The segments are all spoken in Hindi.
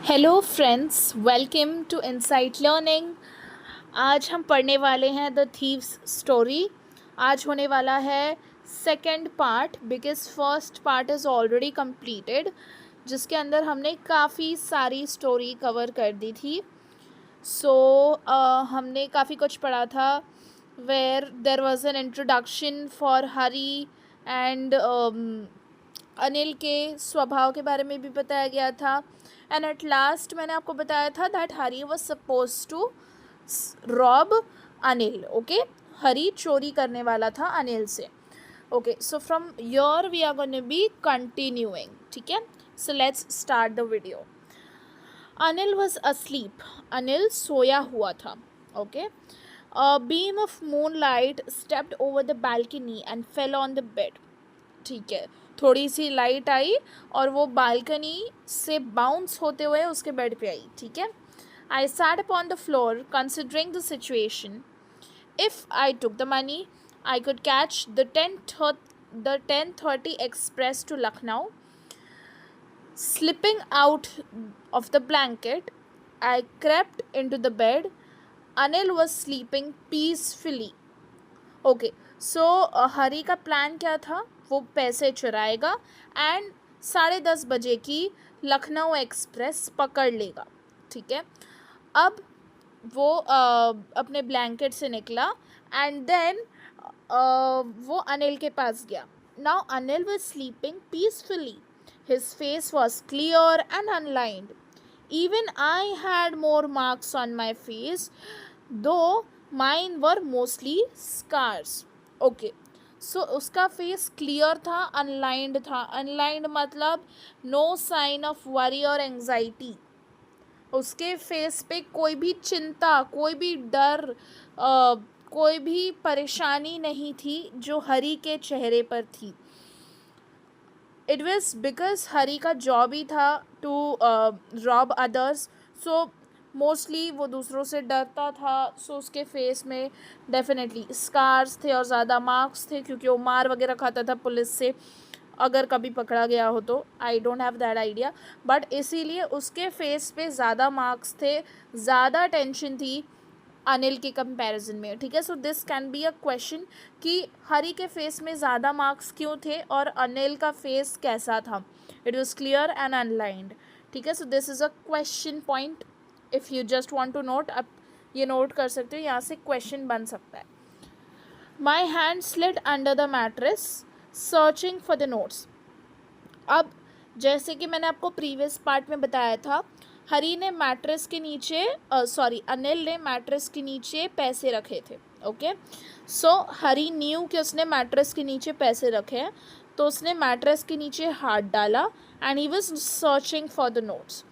Hello friends, welcome to insight learning. आज हम पढ़ने वाले हैं द थीव्स स्टोरी। आज होने वाला है second part, because first part is already completed, जिसके अंदर हमने काफ़ी सारी स्टोरी कवर कर दी थी। हमने काफ़ी कुछ पढ़ा था, where there was an introduction for Hari and Anil के स्वभाव के बारे में भी बताया गया था। एंड एट लास्ट मैंने आपको बताया था that Hari was supposed to rob Anil. Okay, Hari चोरी करने वाला था अनिल से। Okay, so from your we are going to be continuing. ठीक है, so let's start the video. Anil was asleep. Anil सोया हुआ था। Okay, a beam of moonlight stepped over the balcony and fell on the bed. ठीक है, थोड़ी सी लाइट आई और वो बालकनी से बाउंस होते हुए उसके बेड पे आई। ठीक है, I sat upon the floor considering the situation. If I took the money I could catch the 10:30 express to Lucknow. Slipping out of the blanket, I crept into the bed. Anil was sleeping peacefully. Okay, so Hari का प्लान क्या था? वो पैसे चुराएगा एंड 10:30 की लखनऊ एक्सप्रेस पकड़ लेगा। ठीक है, अब वो अपने ब्लैंकेट से निकला एंड देन वो अनिल के पास गया। Now Anil was sleeping peacefully, his face was clear and unlined. Even I had more marks on my face, though mine were mostly scars. Okay, so उसका फेस क्लियर था, अनलाइंड था। अनलाइंड मतलब नो साइन ऑफ वरी और एंजाइटी। उसके फेस पे कोई भी चिंता, कोई भी डर, कोई भी परेशानी नहीं थी जो हरी के चेहरे पर थी। इट वॉज बिकॉज हरी का जॉब ही था to rob others, so mostly वो दूसरों से डरता था। सो उसके फेस में डेफिनेटली स्कार्स थे और ज़्यादा मार्क्स थे, क्योंकि वो मार वगैरह खाता था पुलिस से अगर कभी पकड़ा गया हो तो। I don't have that idea, but इसीलिए उसके फेस पे ज़्यादा मार्क्स थे, ज़्यादा टेंशन थी अनिल के कंपैरिजन में। ठीक है, so this can be a question कि हरी के फेस में ज़्यादा मार्क्स क्यों थे और अनिल का फेस कैसा था। It was clear and unlined. ठीक है, so this is a question point. If you just want to note, आप ये नोट कर सकते हो, यहाँ से क्वेश्चन बन सकता है। My hand slid under the mattress searching for the notes. अब जैसे कि मैंने आपको प्रीवियस पार्ट में बताया था, हरी ने मैट्रेस के नीचे अनिल ने मैट्रेस के नीचे पैसे रखे थे। ओके, सो हरी न्यू कि उसने मैट्रेस के नीचे पैसे रखे हैं, तो उसने मैट्रेस के नीचे हाथ डाला and he was searching for the notes.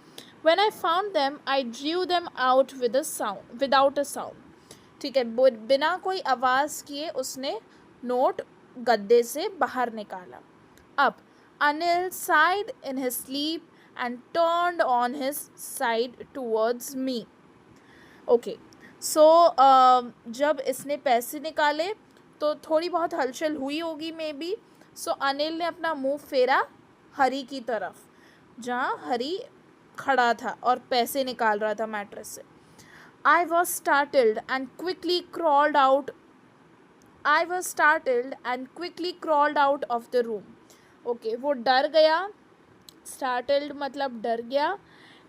When I found them I drew them out without a sound. ठीक है, बिना कोई आवाज़ किए उसने नोट गद्दे से बाहर निकाला। अब Anil sighed in his sleep and turned on his side towards me. Okay, so जब इसने पैसे निकाले तो थोड़ी बहुत हलचल हुई होगी मे बी। सो अनिल ने अपना मुंह फेरा हरी की तरफ, जहाँ हरी खड़ा था और पैसे निकाल रहा था मैट्रेस से। I was startled and quickly crawled out. I was startled and quickly crawled out of the room. Okay, वो डर गया। स्टार्टल्ड मतलब डर गया,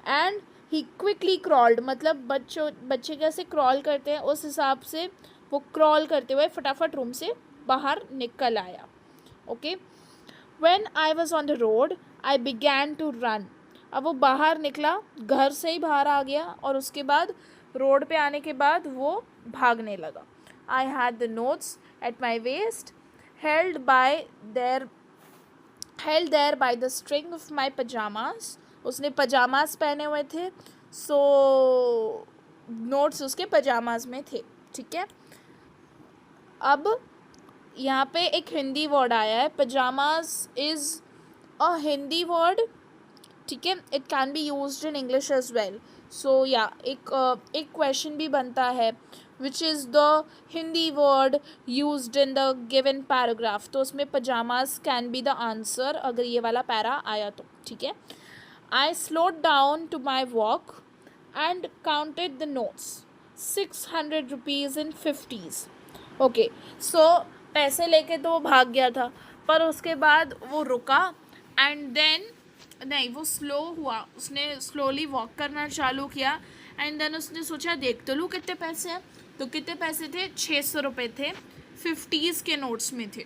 एंड ही क्विकली क्रॉल्ड मतलब बच्चे कैसे क्रॉल करते हैं उस हिसाब से वो क्रॉल करते हुए फटाफट रूम से बाहर निकल आया। Okay, when I was on the road I began to run. अब वो बाहर निकला, घर से ही बाहर आ गया और उसके बाद रोड पे आने के बाद वो भागने लगा। I had the notes at my waste held there by the string of my pyjamas. उसने पजामास पहने हुए थे, सो नोट्स उसके पजामास में थे। ठीक है, अब यहाँ पे एक हिंदी वर्ड आया है, pajamas is a Hindi word. ठीक है, it can be used in English as well. So या एक क्वेश्चन भी बनता है, which is the Hindi word used in the given paragraph, तो उसमें pajamas can be the answer अगर ये वाला पैरा आया तो। ठीक है, I slowed down to my walk and counted the notes. 600 rupees in 50s. Okay, सो पैसे लेके तो वो भाग गया था, पर उसके बाद वो रुका एंड देन नहीं, वो स्लो हुआ, उसने स्लोली वॉक करना चालू किया एंड देन उसने सोचा देख तो लूँ कितने पैसे हैं. तो कितने पैसे थे? 600 रुपये थे, 50s के नोट्स में थे.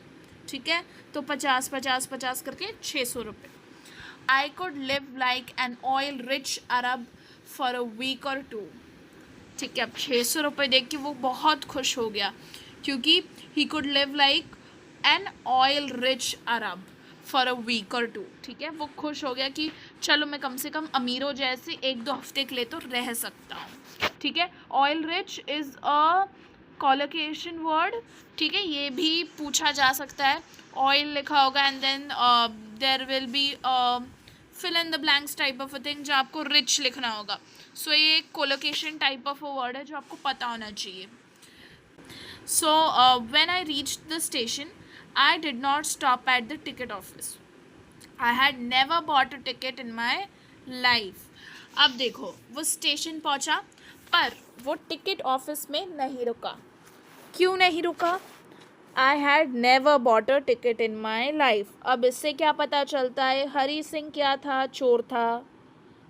ठीक है, तो 50 50 50 करके 600 रुपये. I could live like an oil rich Arab for a week or two. ठीक है, अब 600 रुपये देख के वो बहुत खुश हो गया, क्योंकि he could live like an oil rich Arab for a week or two. ठीक है, वो खुश हो गया कि चलो मैं कम से कम अमीरों जैसे 1-2 हफ्ते के लिए तो रह सकता हूँ. ठीक है, oil rich is a collocation word. ठीक है, ये भी पूछा जा सकता है. ऑयल लिखा होगा and then there will be fill in the blanks type of a thing, जो आपको रिच लिखना होगा. सो ये collocation type of a word है जो आपको पता होना चाहिए. So when I reached the station I did not stop at the ticket office. I had never bought a ticket in my life. अब देखो, वो स्टेशन पहुंचा पर वो टिकट ऑफिस में नहीं रुका. क्यों नहीं रुका? आई had never bought a ticket in my life. अब इससे क्या पता चलता है? हरी सिंह क्या था? चोर था.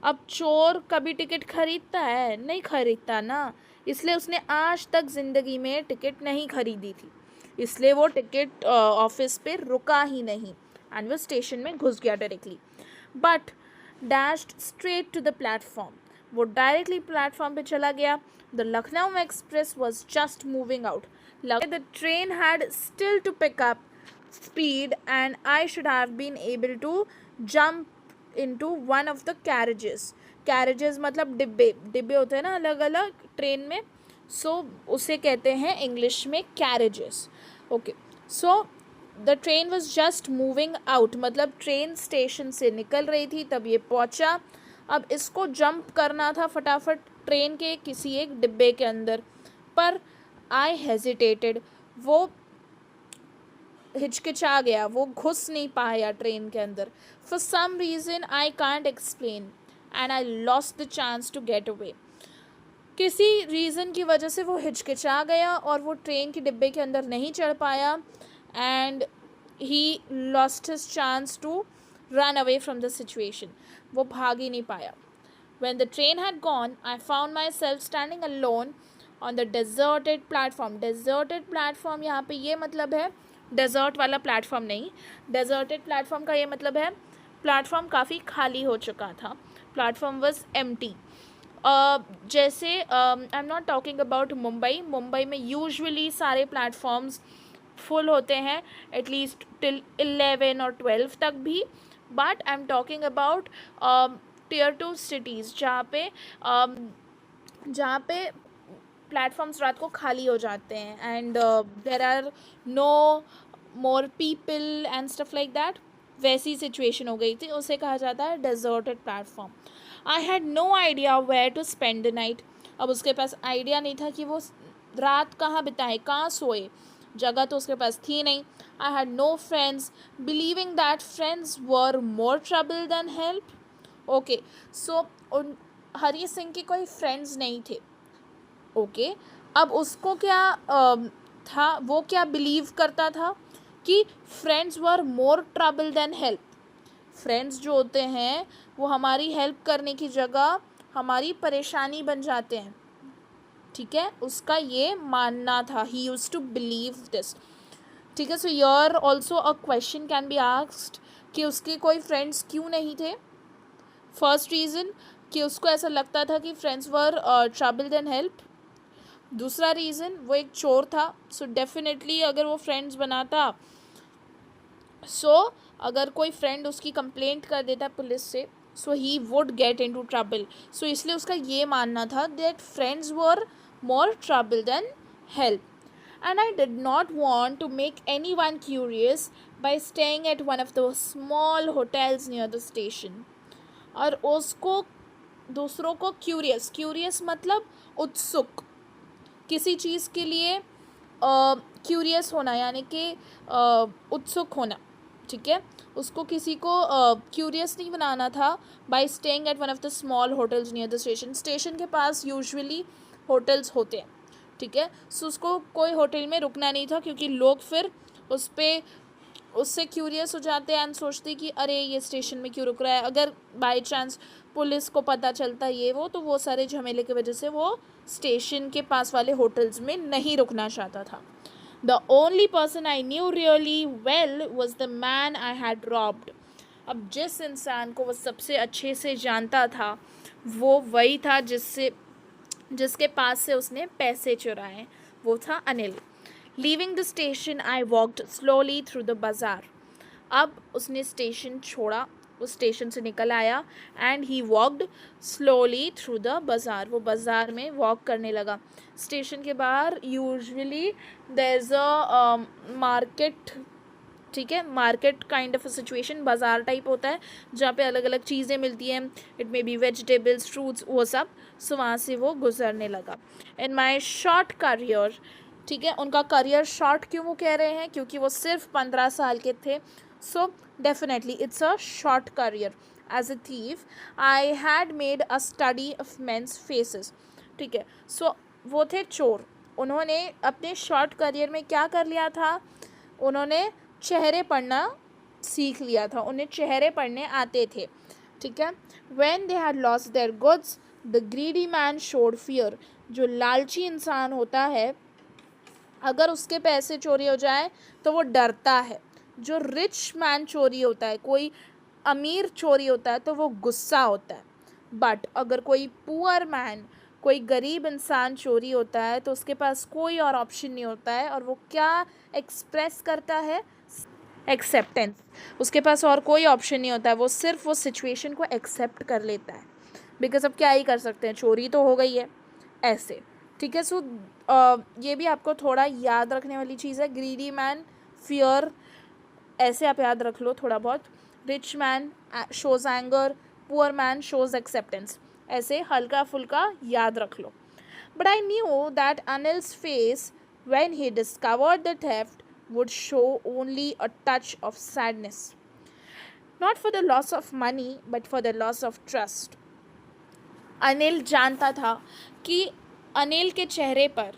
अब चोर कभी टिकट खरीदता है? नहीं खरीदता ना, इसलिए उसने आज तक ज़िंदगी में टिकट नहीं खरीदी थी, इसलिए वो टिकट ऑफिस पे रुका ही नहीं एंड वो स्टेशन में घुस गया directly. But dashed straight to the platform. वो डायरेक्टली प्लेटफॉर्म पे चला गया. The Lucknow Express was just moving out. The train had still to pick up speed and I should have been able to jump into one of the carriages. Carriages मतलब डिब्बे. डिब्बे होते हैं ना अलग अलग ट्रेन में, सो उसे कहते हैं इंग्लिश में carriages. Okay, so the train was just moving out, मतलब ट्रेन स्टेशन से निकल रही थी तब ये पहुंचा. अब इसको जंप करना था फटाफट ट्रेन के किसी एक डिब्बे के अंदर, पर आई हेजिटेटेड. वो हिचकिचा गया, वो घुस नहीं पाया ट्रेन के अंदर. For some reason I can't explain and I lost the chance to get away. किसी रीज़न की वजह से वो हिचकिचा गया और वो ट्रेन के डिब्बे के अंदर नहीं चढ़ पाया and he lost his chance to run away from the situation. वो भाग ही नहीं पाया. When the train had gone, I found myself standing alone on the deserted platform. Deserted platform यहाँ पे ये मतलब है desert वाला प्लेटफॉर्म नहीं. deserted प्लेटफॉर्म का ये मतलब है प्लेटफॉर्म काफ़ी खाली हो चुका था. Platform was empty. जैसे I am not talking about Mumbai. Mumbai में यूजुअली सारे प्लेटफॉर्म्स फुल होते हैं एटलीस्ट टिल 11 और 12 तक भी. But I am talking about tier 2 cities जहाँ पे प्लेटफॉर्म्स रात को खाली हो जाते हैं and there are no more people and stuff like that. वैसी सिचुएशन हो गई थी, उसे कहा जाता है deserted platform. I had no idea where to spend the night. अब उसके पास आइडिया नहीं था कि वो रात कहाँ बिताए, कहाँ सोए. जगह तो उसके पास थी नहीं. I had no friends, believing that friends were more trouble than help. Okay, so Hari Singh के कोई फ्रेंड्स नहीं थे. ओके, अब उसको क्या था, वो क्या बिलीव करता था कि friends were more trouble than help. Friends जो होते हैं वो हमारी हेल्प करने की जगह हमारी परेशानी बन जाते हैं. ठीक है, उसका ये मानना था. He used to believe this. ठीक है, so here also a question can be asked कि उसके कोई फ्रेंड्स क्यों नहीं थे. फर्स्ट रीज़न कि उसको ऐसा लगता था कि friends were trouble than help. दूसरा रीज़न वो एक चोर था. सो डेफिनेटली अगर वो फ्रेंड्स बनाता, अगर कोई फ्रेंड उसकी कंप्लेंट कर देता पुलिस से, so he would get into trouble. So इसलिए उसका ये मानना था that friends were more trouble than help. And I did not want to make anyone curious by staying at one of those small hotels near the station. और उसको दूसरों को क्यूरियस मतलब उत्सुक, किसी चीज़ के लिए क्यूरियस होना यानी कि उत्सुक होना. ठीक है, उसको किसी को क्यूरियस नहीं बनाना था bye staying at one of the small hotels near the station. Station के पास यूजुअली होटल्स होते हैं, ठीक है. सो उसको कोई होटल में रुकना नहीं था क्योंकि लोग फिर उस पर उससे क्यूरियस हो जाते हैं एंड सोचते कि अरे ये स्टेशन में क्यों रुक रहा है. अगर बाई चांस पुलिस को पता चलता ये वो, तो वो सारे झमेले की वजह से वो स्टेशन के पास वाले होटल्स में नहीं रुकना चाहता था. The only person I knew really well was the man I had robbed. अब जिस इंसान को वो सबसे अच्छे से जानता था वो वही था जिसके पास से उसने पैसे चुराए. वो था Anil. Leaving the station I walked slowly through the बाज़ार. अब उसने स्टेशन छोड़ा, उस स्टेशन से निकल आया and he walked slowly through the बाज़ार. वो बाज़ार में वॉक करने लगा. स्टेशन के बाहर usually there is a market, ठीक है, market kind of a situation, बाज़ार टाइप होता है जहाँ पे अलग अलग चीज़ें मिलती हैं. It may be vegetables, fruits, वो सब. सो वहाँ से वो गुजरने लगा. इन माई शॉर्ट करियर, ठीक है, उनका करियर शॉर्ट क्यों वो कह रहे हैं, क्योंकि वो सिर्फ 15 साल के थे. So definitely it's a short career. As a thief I had made a study of men's faces. ठीक है, सो वो थे चोर. उन्होंने अपने शॉर्ट करियर में क्या कर लिया था, उन्होंने चेहरे पढ़ना सीख लिया था. उन्हें चेहरे पढ़ने आते थे, ठीक है. When they had lost their goods the greedy man showed fear. जो लालची इंसान होता है, अगर उसके पैसे चोरी हो जाए तो वो डरता है. जो रिच मैन चोरी होता है, कोई अमीर चोरी होता है, तो वो गुस्सा होता है. बट अगर कोई पुअर मैन, कोई गरीब इंसान चोरी होता है तो उसके पास कोई और ऑप्शन नहीं होता है और वो क्या एक्सप्रेस करता है, एक्सेप्टेंस. उसके पास और कोई ऑप्शन नहीं होता है, वो सिर्फ वो सिचुएशन को एक्सेप्ट कर लेता है. बिकॉज अब क्या ही कर सकते हैं, चोरी तो हो गई है ऐसे, ठीक है. सो ये भी आपको थोड़ा याद रखने वाली चीज़ है. ग्रीडी मैन, फियर, ऐसे आप याद रख लो थोड़ा बहुत. Rich man shows anger, poor man shows acceptance, ऐसे हल्का फुल्का याद रख लो. But I knew that Anil's face when he discovered the theft would show only a touch of sadness, not for the loss of money but for the loss of trust. Anil जानता था कि अनिल के चेहरे पर,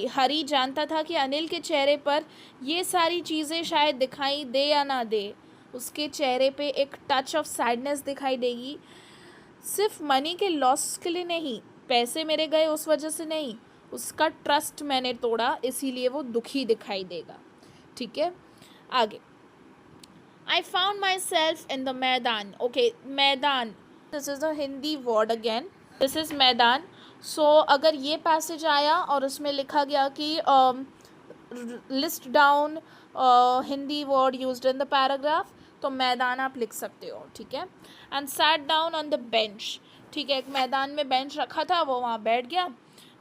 हरी जानता था कि अनिल के चेहरे पर ये सारी चीज़ें शायद दिखाई दे या ना दे. उसके चेहरे पे एक टच ऑफ सैडनेस दिखाई देगी. सिर्फ मनी के लॉस के लिए नहीं, पैसे मेरे गए उस वजह से नहीं, उसका ट्रस्ट मैंने तोड़ा इसीलिए वो दुखी दिखाई देगा. ठीक है, आगे. I found my self in the मैदान. ओके, मैदान, this is a Hindi word again. This is मैदान. सो अगर ये पैसेज आया और उसमें लिखा गया कि list down Hindi word used in the paragraph, तो मैदान आप लिख सकते हो, ठीक है. And sat down on the bench. ठीक है, एक मैदान में बेंच रखा था, वो वहाँ बैठ गया.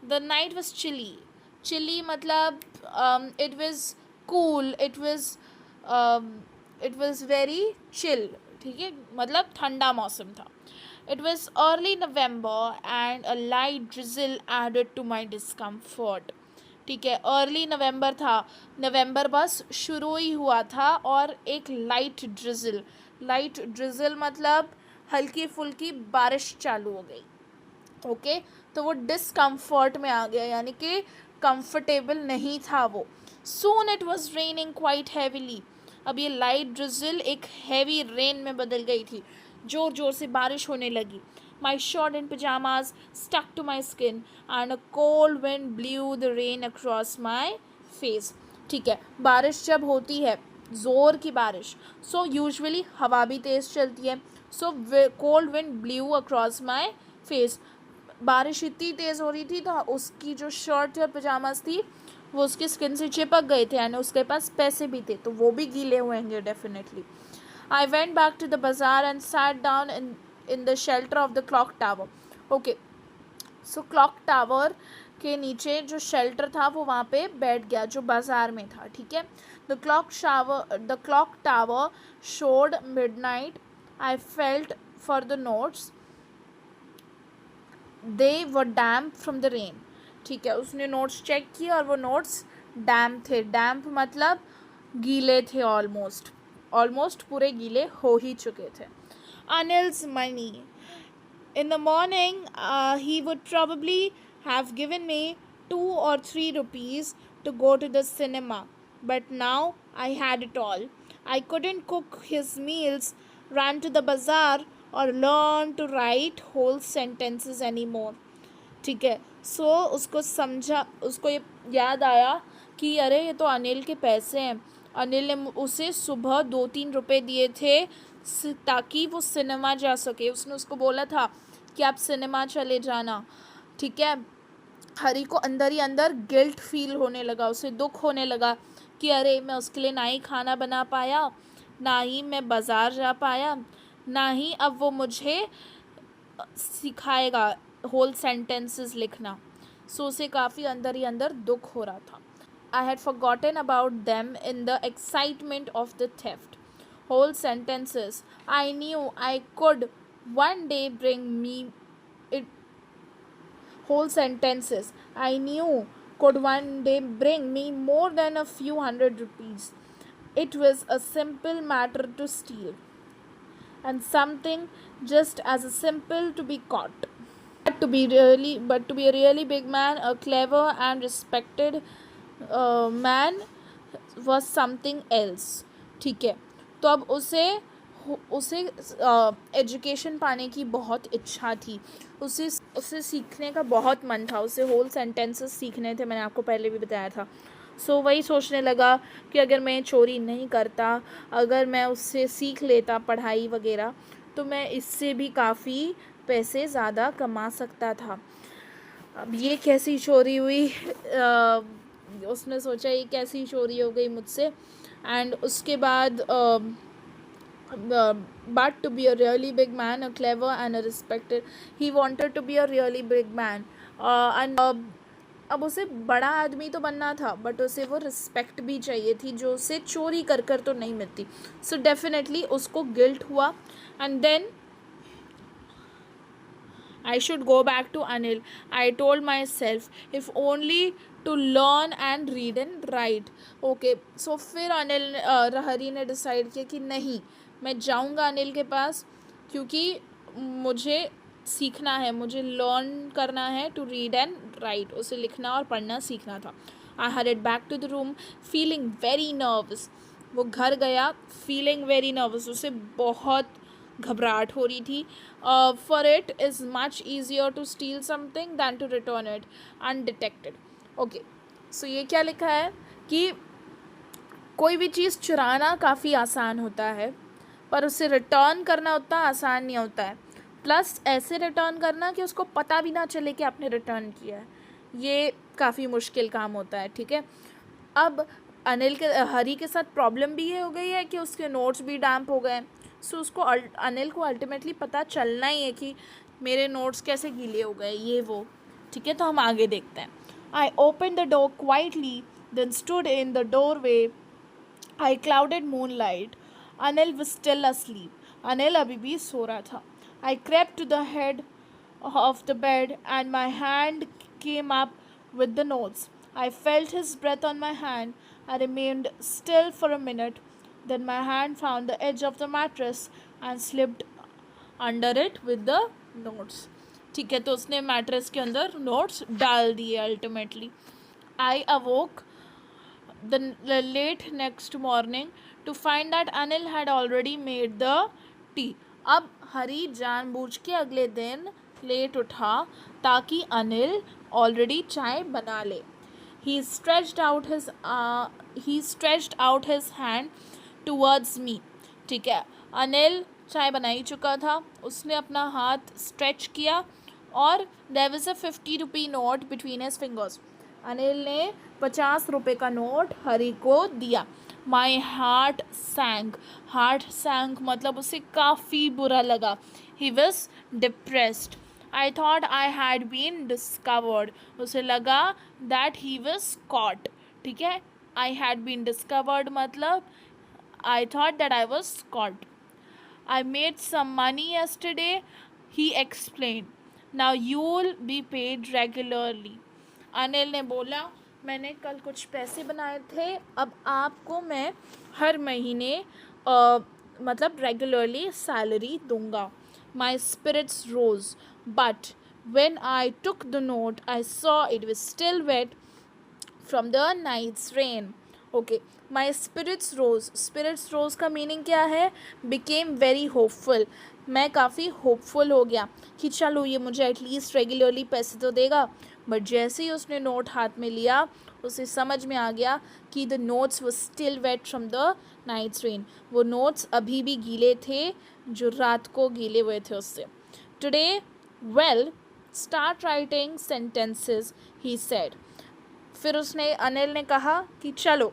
The night was chilly. Chilly मतलब it was cool. It was very chill. ठीक है, मतलब ठंडा मौसम था. It was early November and a light drizzle added to my discomfort. ठीक है, अर्ली नवंबर था, नवंबर बस शुरू ही हुआ था और एक लाइट ड्रिजल मतलब हल्की फुल्की बारिश चालू हो गई. ओके, तो वो डिस्कम्फर्ट में आ गया, यानी कि कंफर्टेबल नहीं था वो. Soon it was raining quite heavily. अब ये लाइट ड्रिजल एक हैवी रेन में बदल गई थी, ज़ोर ज़ोर से बारिश होने लगी. My short and pyjamas stuck to my skin and a cold wind blew the rain across my face. ठीक है, बारिश जब होती है, ज़ोर की बारिश, सो यूजुअली हवा भी तेज़ चलती है. So cold wind blew across my face. बारिश इतनी तेज़ हो रही थी तो उसकी जो शर्ट और पजामाज थी वो उसकी स्किन से चिपक गए थे, यानी उसके पास पैसे भी थे तो वो भी गीले हुए होंगे definitely. I went back to the bazaar and sat down in the shelter of the clock tower. Okay, so clock tower के नीचे जो शेल्टर था वो वहाँ पे बैठ गया जो बाज़ार में था. ठीक है, the clock tower showed midnight. I felt for the notes. They were damp from the rain. ठीक है, उसने नोट्स चेक किए और वो नोट्स डैम्प थे. डैम्प मतलब गीले थे ऑलमोस्ट. ऑलमोस्ट पूरे गीले हो ही चुके थे. Anil's money. In the morning, he would probably have given me 2 or 3 rupees to go to the cinema. But now I had it all. I couldn't cook his meals, run to the bazaar, or learn to write whole sentences anymore. ठीक है. सो उसको ये याद आया कि अरे ये तो अनिल के पैसे हैं. अनिल ने उसे सुबह 2-3 रुपए दिए थे ताकि वो सिनेमा जा सके. उसने उसको बोला था कि आप सिनेमा चले जाना. ठीक है. हरी को अंदर ही अंदर गिल्ट फील होने लगा. उसे दुख होने लगा कि अरे मैं उसके लिए ना ही खाना बना पाया, ना ही मैं बाज़ार जा पाया, ना ही अब वो मुझे सिखाएगा होल सेंटेंसेस लिखना. सो उसे काफ़ी अंदर ही अंदर दुख हो रहा था. I had forgotten about them in the excitement of the theft. Whole sentences. I knew I could one day bring me it. Whole sentences. I knew could one day bring me more than a few hundred rupees. It was a simple matter to steal, and something just as simple to be caught. But to be a really big man, a clever and respected man was something else. ठीक है. तो अब उसे एजुकेशन पाने की बहुत इच्छा थी. उसे सीखने का बहुत मन था. उसे होल सेंटेंसेस सीखने थे. मैंने आपको पहले भी बताया था. सो वही सोचने लगा कि अगर मैं चोरी नहीं करता, अगर मैं उससे सीख लेता पढ़ाई वगैरह, तो मैं इससे भी काफ़ी पैसे ज़्यादा कमा सकता था. अब ये कैसी चोरी हुई, उसने सोचा ये कैसी चोरी हो गई मुझसे. एंड उसके बाद but to be a really big man, a clever and a respected, he wanted to be a really big man. And अब उसे बड़ा आदमी तो बनना था, बट उसे वो रिस्पेक्ट भी चाहिए थी जो उसे चोरी कर कर तो नहीं मिलती. सो डेफिनेटली उसको गिल्ट हुआ. And then I should go back to Anil. I told myself, if only to learn and read and write. Okay, so फिर हरी ने डिसाइड किया कि नहीं, मैं जाऊँगा अनिल के पास, क्योंकि मुझे सीखना है, मुझे लर्न करना है टू रीड एंड राइट. उसे लिखना और पढ़ना सीखना था. I hurried back to the room, feeling very nervous. वो घर गया feeling very nervous. उसे बहुत घबराहट हो रही थी. For it is much easier to steal something than to return it undetected. Okay, so ये क्या लिखा है कि कोई भी चीज़ चुराना काफ़ी आसान होता है, पर उसे रिटर्न करना उतना आसान नहीं होता है. प्लस ऐसे रिटर्न करना कि उसको पता भी ना चले कि आपने रिटर्न किया है, ये काफ़ी मुश्किल काम होता है. ठीक है. अब हरी के साथ प्रॉब्लम भी ये हो गई है कि उसके नोट्स भी डैम्प हो गए. सो उसको अनिल को अल्टीमेटली पता चलना ही है कि मेरे नोट्स कैसे गीले हो गए, ये वो. ठीक है. तो हम आगे देखते हैं. I open the door quietly, then stood in the doorway. I clouded moon light. Anil was still asleep. Anil अभी भी सो रहा था. आई crept to the head of the bed and my hand came up with the notes. I felt his breath on my hand. I remained still for a minute. Then my hand found the edge of the mattress and slipped under it with the notes. ठीक है. तो उसने मैट्रेस के अंदर नोट्स डाल दिए ultimately. I awoke the late next morning to find that Anil had already made the tea. अब हरी जानबूझ के अगले दिन लेट उठा ताकि अनिल ऑलरेडी चाय बना ले. He stretched out his hand towards me. ठीक है. अनिल चाय बना ही चुका था. उसने अपना हाथ स्ट्रेच किया और there was a 50 rupee note between his fingers. Anil ने 50 रुपये का नोट हरी को दिया. माई हार्ट सैंक मतलब उसे काफ़ी बुरा लगा. He was depressed. I thought I had been discovered. उसे लगा दैट ही वॉज कॉट. ठीक है. आई हैड बीन डिस्कवर्ड मतलब I thought that I was caught. I made some money yesterday, he explained. Now you'll be paid regularly. Anil ने बोला, मैंने कल कुछ पैसे बनाए थे, अब आपको मैं हर महीने मतलब रेगुलरली सैलरी दूंगा. My spirits rose, but when I took the note, I saw it was still wet from the night's rain. Okay, my spirits rose. Spirits rose का मीनिंग क्या है? Became very hopeful. मैं काफ़ी होपफुल हो गया कि चलो ये मुझे एटलीस्ट रेगुलरली पैसे तो देगा. बट जैसे ही उसने नोट हाथ में लिया, उसे समझ में आ गया कि द नोट्स वो still wet from the night's rain. वो नोट्स अभी भी गीले थे जो रात को गीले हुए थे उससे. Today, well, start writing sentences, he said. फिर उसने अनिल ने कहा कि चलो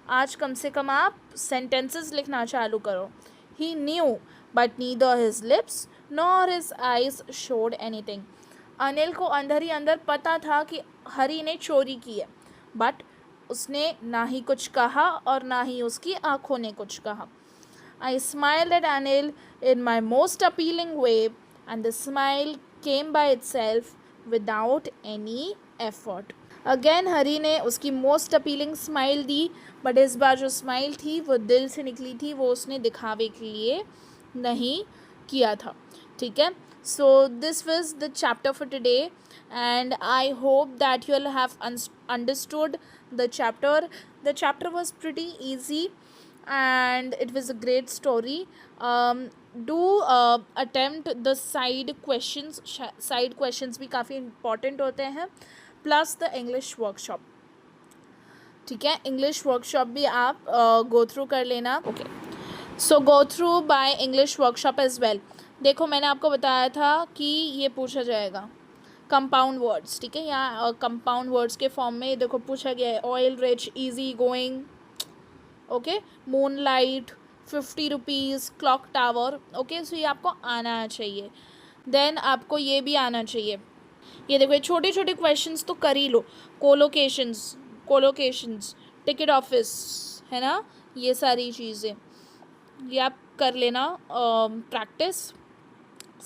आज कम से कम आप सेंटेंसेस लिखना चालू करो. He knew but neither his lips nor his eyes showed anything. Anil को अंदर ही अंदर पता था कि हरी ने चोरी की है, बट उसने ना ही कुछ कहा और ना ही उसकी आंखों ने कुछ कहा. I smiled at Anil in my most appealing way, and the smile came by itself without any effort. Again Hari ने उसकी मोस्ट अपीलिंग स्माइल दी, बट इस बार जो स्माइल थी वो दिल से निकली थी, वो उसने दिखावे के लिए नहीं किया था. ठीक है, so this was the chapter for today, and I hope that you will have understood the chapter. The chapter was pretty easy and it was a great story. Do attempt the side questions. Side questions भी काफ़ी important होते हैं, प्लस द इंग्लिश वर्कशॉप. ठीक है, इंग्लिश वर्कशॉप भी आप गो थ्रू कर लेना. Okay, so go through by English workshop as well. देखो मैंने आपको बताया था कि ये पूछा जाएगा कंपाउंड वर्ड्स. ठीक है, यहाँ कंपाउंड वर्ड्स के फॉर्म में देखो पूछा गया है oil rich, easy going, okay, moonlight, 50 rupees, clock tower. Okay, so ये आपको आना चाहिए. देन आपको ये भी आना चाहिए. ये देखो ये छोटे छोटे क्वेश्चंस तो कर ही लो. कोलोकेशंस, टिकट ऑफिस, है ना, ये सारी चीज़ें ये आप कर लेना प्रैक्टिस.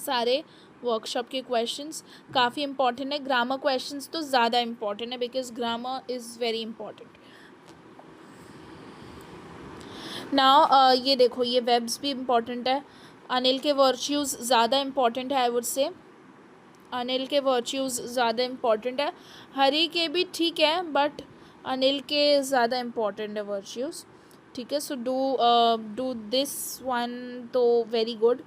सारे वर्कशॉप के क्वेश्चंस काफ़ी इंपॉर्टेंट है. ग्रामर क्वेश्चंस तो ज़्यादा इंपॉर्टेंट है, because grammar is very important. Now ये देखो ये वेब्स भी इम्पॉर्टेंट है. अनिल के वर्च्यूज़ ज़्यादा इम्पॉर्टेंट है, आई वुड से. अनिल के वर्च्यूज़ ज़्यादा इम्पॉर्टेंट है. हरी के भी ठीक है, बट अनिल के ज़्यादा इम्पॉर्टेंट है वर्च्यूज़. ठीक है, सो डू दिस वन तो very good.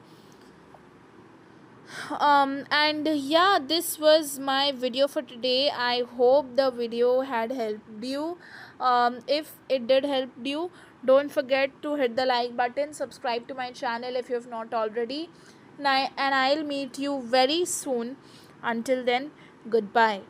And yeah, this was my video for today. I hope the video had helped you. If it did help you, don't forget to hit the like button, subscribe to my channel if you have not already, and I'll meet you very soon. Until then, goodbye.